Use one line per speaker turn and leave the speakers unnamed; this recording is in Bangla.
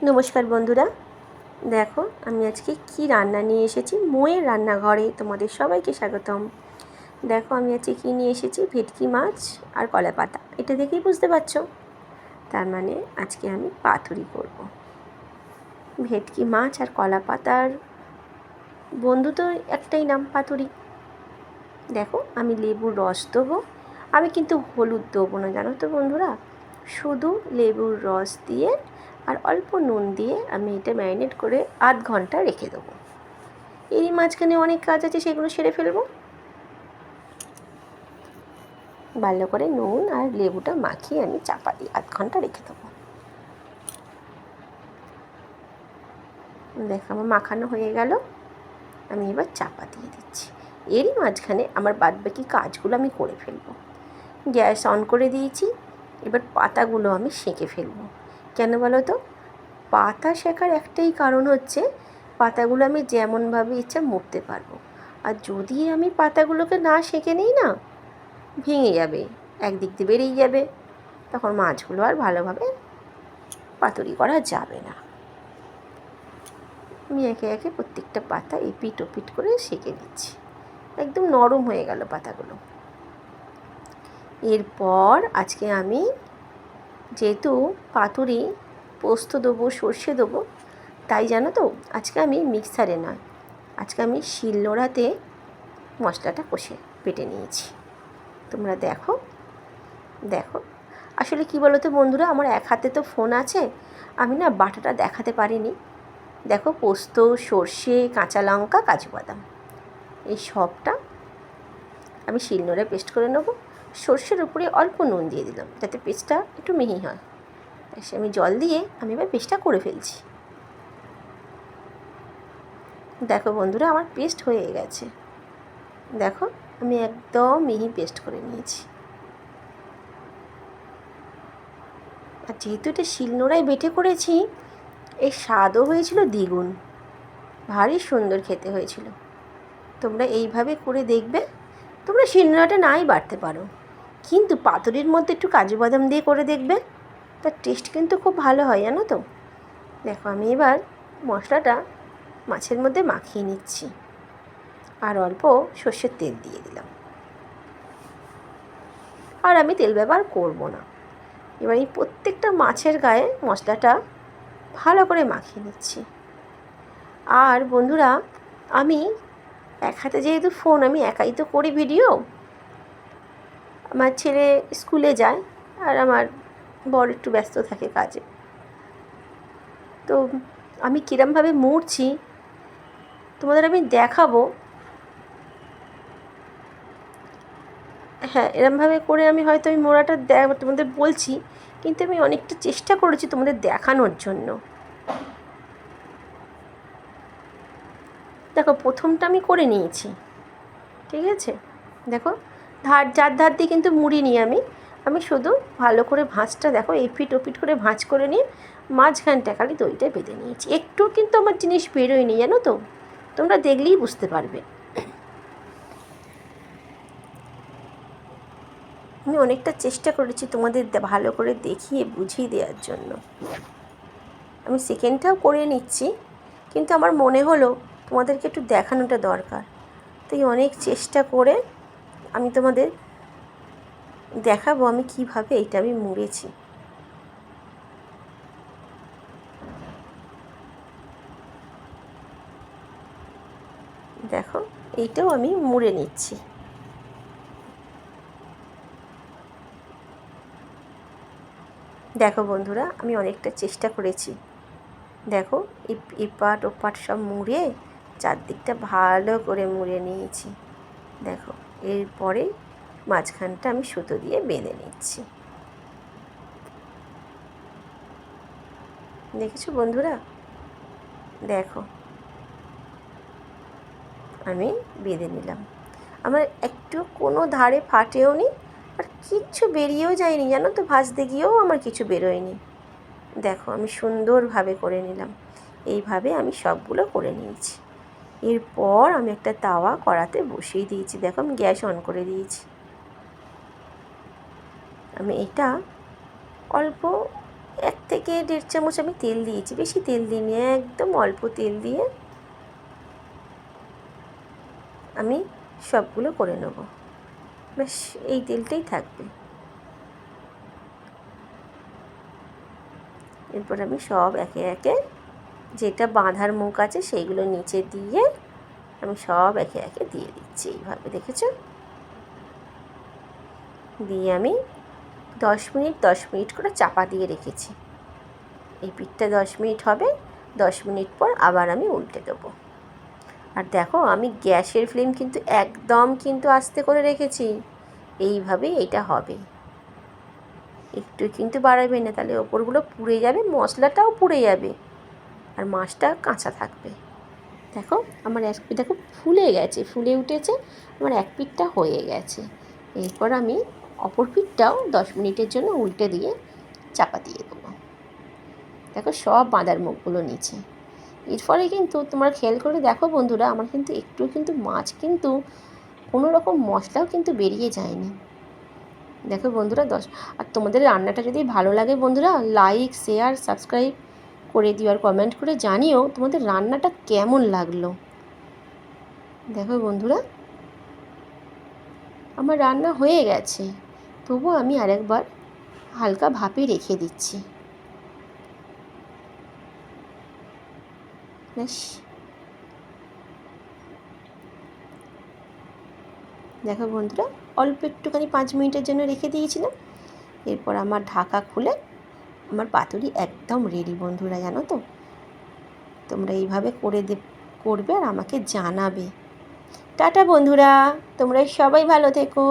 নমস্কার বন্ধুরা, দেখো আমি আজকে কি রান্না নিয়ে এসেছি। মোয়ের রান্নাঘরে তোমাদের সবাইকে স্বাগতম। দেখো আমি আজকে কী নিয়ে এসেছি, ভেটকি মাছ আর কলা পাতা। এটা দেখেই বুঝতে পারছো, তার মানে আজকে আমি পাতুরি করব। ভেটকি মাছ আর কলা পাতার বন্ধু তো একটাই নাম, পাতুরি। দেখো আমি লেবুর রস দেবো, আমি কিন্তু হলুদ দেবো না, জানো তো বন্ধুরা। শুধু লেবুর রস দিয়ে আর অল্প নুন দিয়ে আমি এটা ম্যারিনেট করে আধ ঘন্টা রেখে দেবো। এরই মাঝখানে অনেক কাজ আছে, সেগুলো সেরে ফেলবো। ভালো করে নুন আর লেবুটা মাখিয়ে আমি চাপা দিয়ে আধ ঘন্টা রেখে দেবো। দেখো আমার মাখানো হয়ে গেল, আমি এবার চাপা দিয়ে দিচ্ছি। এরই মাঝখানে আমার বাদবাকি কাজগুলো আমি করে ফেলবো। গ্যাস অন করে দিয়েছি, এবার পাতাগুলো আমি সেঁকে ফেলবো। কেন বলো তো, পাতা শেখার একটাই কারণ হচ্ছে পাতাগুলো আমি যেমনভাবে ইচ্ছা মুড়তে পারবো। আর যদি আমি পাতাগুলোকে না সেঁকে নিই না, ভেঙে যাবে, একদিক দিয়ে বেরিয়ে যাবে, তখন মাছগুলো আর ভালোভাবে পাতুরি করা যাবে না। আমি একে একে প্রত্যেকটা পাতা এপিট ওপিট করে সেঁকে দিচ্ছি। একদম নরম হয়ে গেল পাতাগুলো। এরপর আজকে আমি যেহেতু পাতুরি পোস্ত দেবো, সর্ষে দেবো, তাই জানো তো আজকে আমি মিক্সারে নয়, আজকে আমি শিলনোড়াতে মশলাটা কষে বেটে নিয়েছি। তোমরা দেখো দেখো আসলে কি বলো তো বন্ধুরা, আমার এক হাতে তো ফোন আছে, আমি না বাটাটা দেখাতে পারিনি। দেখো পোস্ত, সর্ষে, কাঁচা লঙ্কা, কাজু বাদাম, এই সবটা আমি শিলনোড়ায় পেস্ট করে নেবো। সর্ষের উপরে অল্প নুন দিয়ে দিলাম যাতে পেস্টটা একটু মিহি হয়। আমি জল দিয়ে আমি এবার পেস্টটা করে ফেলছি। দেখো বন্ধুরা আমার পেস্ট হয়ে গেছে। দেখো আমি একদম মিহি পেস্ট করে নিয়েছি। আর যেহেতু এটা শিলনোড়ায় বেটে করেছি, এর স্বাদও হয়েছিল দ্বিগুণ, ভারী সুন্দর খেতে হয়েছিল। তোমরা এইভাবে করে দেখবে। তোমরা শিলনোড়াটা নাই বাটতে পারো, কিন্তু পাতুরির মধ্যে একটু কাজু বাদাম দিয়ে করে দেখবে, তার টেস্ট কিন্তু খুব ভালো হয়, জানো তো। দেখো আমি এবার মশলাটা মাছের মধ্যে মাখিয়ে নিচ্ছি আর অল্প সর্ষের তেল দিয়ে দিলাম। আর আমি তেল ব্যবহার করব না। এবার এই প্রত্যেকটা মাছের গায়ে মশলাটা ভালো করে মাখিয়ে নিচ্ছি। আর বন্ধুরা, আমি এক হাতে যেহেতু ফোন, আমি একাই তো করি ভিডিও, আমার ছেলে স্কুলে যায় আর আমার বর একটু ব্যস্ত থাকে কাজে। তো আমি কীরমভাবে মুড়ছি তোমাদের আমি দেখাবো। হ্যাঁ, এরমভাবে করে আমি হয়তো আমি মোড়াটা তোমাদের বলছি, কিন্তু আমি অনেকটা চেষ্টা করেছি তোমাদের দেখানোর জন্য। দেখো প্রথমটা আমি করে নিয়েছি, ঠিক আছে। দেখো যার ধার দিয়ে কিন্তু মুড়িনি আমি শুধু ভালো করে ভাঁজটা দেখো এপিট ওপিট করে ভাঁজ করে নিয়ে মাঝখানটা খালি দইটা বেঁধে নিয়েছি। একটু কিন্তু আমার জিনিস বেরোয়নি, জানো তো, তোমরা দেখলেই বুঝতে পারবে। আমি অনেকটা চেষ্টা করেছি তোমাদের ভালো করে দেখিয়ে বুঝিয়ে দেওয়ার জন্য। আমি সেকেন্ডটাও করে নিচ্ছি, কিন্তু আমার মনে হলো তোমাদেরকে একটু দেখানোটা দরকার, তাই অনেক চেষ্টা করে আমি তোমাদের দেখাবো আমি কিভাবে এটা আমি মুড়েছি। দেখো এইটাও আমি মুড়ে নিচ্ছি। দেখো বন্ধুরা আমি অনেকটা চেষ্টা করেছি। দেখো এপাট ওপাট সব মুড়ে চারদিকটা ভালো করে মুড়ে নিয়েছি। দেখো এরপরে মাঝখানটা আমি সুতো দিয়ে বেঁধে নিচ্ছি। দেখেছো বন্ধুরা, দেখো আমি বেঁধে নিলাম। আমার একটু কোনো ধারে ফাটেও নি আর কিচ্ছু বেরিয়েও যায়নি, জানো তো, ভাজতে গিয়েও আমার কিছু বেরোয়নি। দেখো আমি সুন্দরভাবে করে নিলাম। এইভাবে আমি সবগুলো করে নিয়েছি। এরপর আমি একটা তাওয়া কড়াতে বসিয়ে দিয়েছি। দেখো আমি গ্যাস অন করে দিয়েছি। আমি এটা অল্প 1 থেকে 1.5 চামচ আমি তেল দিয়েছি, বেশি তেল দিইনি, একদম অল্প তেল দিয়ে আমি সবগুলো করে নেব। বেশ এই তেলটাই থাকবে। এরপর আমি সব একে একে যেটা বাঁধার মুখ আছে সেইগুলো নিচে দিয়ে আমি সব একে একে দিয়ে দিচ্ছি এইভাবে, দেখেছো? দিয়ে আমি 10 মিনিট করে চাপা দিয়ে রেখেছি। এই পিঠটা 10 মিনিট হবে, 10 মিনিট পর আবার আমি উল্টে দেবো। আর দেখো আমি গ্যাসের ফ্লেম কিন্তু একদম কিন্তু আস্তে করে রেখেছি। এইভাবেই এটা হবে, একটু কিন্তু বাড়াবে না, তাহলে ওপরগুলো পুড়ে যাবে, মশলাটাও পুড়ে যাবে আর মাছটা কাঁচা থাকবে। দেখো আমার এক পিঠ দেখো ফুলে গেছে, ফুলে উঠেছে, আমার এক পিঠটা হয়ে গেছে। এরপর আমি অপর পিঠটাও 10 মিনিটের জন্য উল্টে দিয়ে চাপা দিয়ে দেবো। দেখো সব বাঁধার মুখগুলো নিচে। এর ফলে কিন্তু তোমরা খেয়াল করে দেখো বন্ধুরা, আমার কিন্তু একটু কিন্তু মাছ কিন্তু কোনো রকম মশলাও কিন্তু বেরিয়ে যায়নি। দেখো বন্ধুরা আর তোমাদের রান্নাটা যদি ভালো লাগে বন্ধুরা, লাইক শেয়ার সাবস্ক্রাইব করে দিও আর কমেন্ট করে জানিও তোমাদের রান্নাটা কেমন লাগলো। দেখো বন্ধুরা আমার রান্না হয়ে গেছে, তবুও আমি আরেকবার হালকা ভাপে রেখে দিচ্ছি। ব্যাস দেখো বন্ধুরা অল্প একটুখানি 5 মিনিটের জন্য রেখে দিয়েছিলাম। এরপর আমার ঢাকা খুলে আমার পাতুরি একদম রেডি বন্ধুরা, জানো তো? তোমরা এইভাবে করবে আর আমাকে জানাবে। টাটা বন্ধুরা, তোমরা সবাই ভালো থেকো।